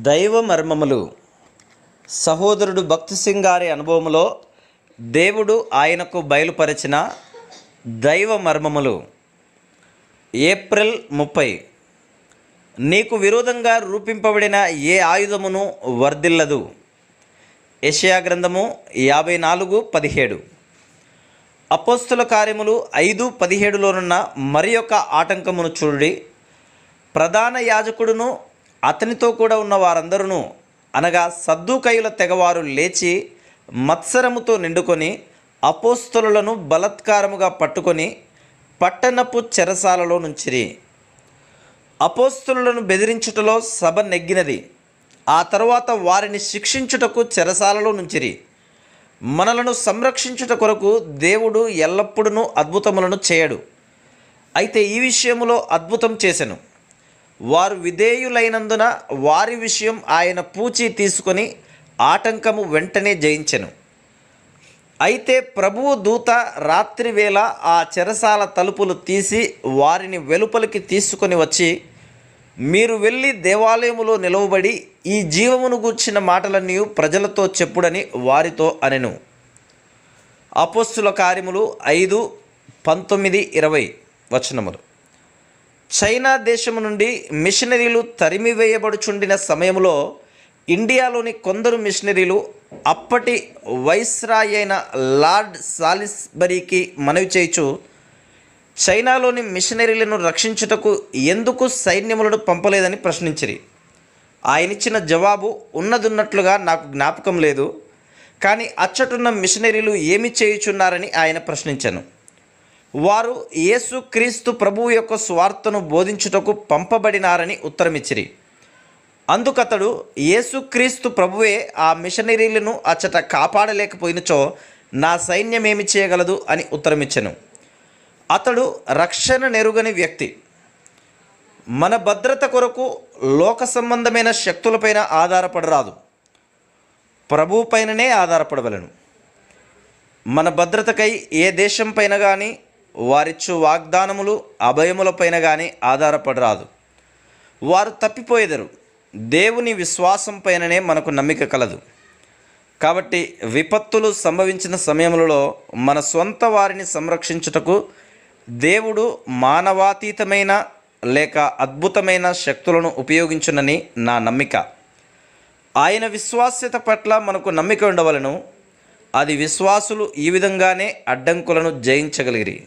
దైవ మర్మములు. సహోదరుడు భక్తి సింగ్ గారి అనుభవములో దేవుడు ఆయనకు బయలుపరిచిన దైవ మర్మములు. ఏప్రిల్ 30. నీకు విరోధంగా రూపింపబడిన ఏ ఆయుధమును వర్ధిల్లదు. యెషయా గ్రంథము 54:17. అపోస్తుల కార్యములు 5:17లోనున్న మరి యొక్క ఆటంకమును చూడుడి. ప్రధాన యాజకుడును అతనితో కూడా ఉన్న వారందరూ అనగా సద్దూకయుల తెగవారు లేచి మత్సరముతో నిండుకొని అపోస్తలులను బలత్కారముగా పట్టుకొని పట్టణపు చెరసాలలో నుంచిరి. అపోస్తలులను బెదిరించుటలో సభ నెగ్గినది. ఆ తరువాత వారిని శిక్షించుటకు చెరసాలలో నుంచిరి. మనలను సంరక్షించుట కొరకు దేవుడు ఎల్లప్పుడూ అద్భుతములను చేయడు. అయితే ఈ విషయములో అద్భుతం చేసెను. వారు విధేయులైనందున వారి విషయం ఆయన పూచి తీసుకొని ఆటంకము వెంటనే జయించెను. అయితే ప్రభువు దూత రాత్రి వేళ ఆ చెరసాల తలుపులు తీసి వారిని వెలుపలికి తీసుకొని వచ్చి, మీరు వెళ్ళి దేవాలయములో నిలవబడి ఈ జీవమును గూర్చిన మాటలన్నీ ప్రజలతో చెప్పుడని వారితో అనెను. అపోస్తుల కార్యములు 5:19-20 వచనములు. చైనా దేశము నుండి మిషనరీలు తరిమివేయబడుచుండిన సమయంలో ఇండియాలోని కొందరు మిషనరీలు అప్పటి వైస్రాయ్ అయిన లార్డ్ సాలిస్బరీకి మనవి చేయుచు, చైనాలోని మిషనరీలను రక్షించుటకు ఎందుకు సైన్యములను పంపలేదని ప్రశ్నించిరి. ఆయనిచ్చిన జవాబు ఉన్నదున్నట్లుగా నాకు జ్ఞాపకం లేదు, కానీ అచ్చటున్న మిషనరీలు ఏమి చేయుచున్నారని ఆయన ప్రశ్నించెను. వారు యేసుక్రీస్తు ప్రభువు యొక్క స్వార్థను బోధించుటకు పంపబడినారని ఉత్తరమిచ్చిరి. అందుకతడు యేసుక్రీస్తు ప్రభువే ఆ మిషనరీలను అచ్చట కాపాడలేకపోయినచో నా సైన్యం ఏమి చేయగలదు అని ఉత్తరమిచ్చెను. అతడు రక్షణ నెరుగని వ్యక్తి. మన భద్రత కొరకు లోక సంబంధమైన శక్తులపైన ఆధారపడరాదు, ప్రభువు పైననే ఆధారపడవలను. మన భద్రతకై ఏ దేశం పైన కానీ వారిచ్చు వాగ్దానములు అభయములపైన కానీ ఆధారపడరాదు. వారు తప్పిపోయేదరు. దేవుని విశ్వాసం పైననే మనకు నమ్మిక కలదు. కాబట్టి విపత్తులు సంభవించిన సమయములలో మన సొంత వారిని సంరక్షించుటకు దేవుడు మానవాతీతమైన లేక అద్భుతమైన శక్తులను ఉపయోగించునని నా నమ్మిక. ఆయన విశ్వాస్యత పట్ల మనకు నమ్మిక ఉండవలను. అది విశ్వాసులు ఈ విధంగానే అడ్డంకులను జయించగలిగిరి.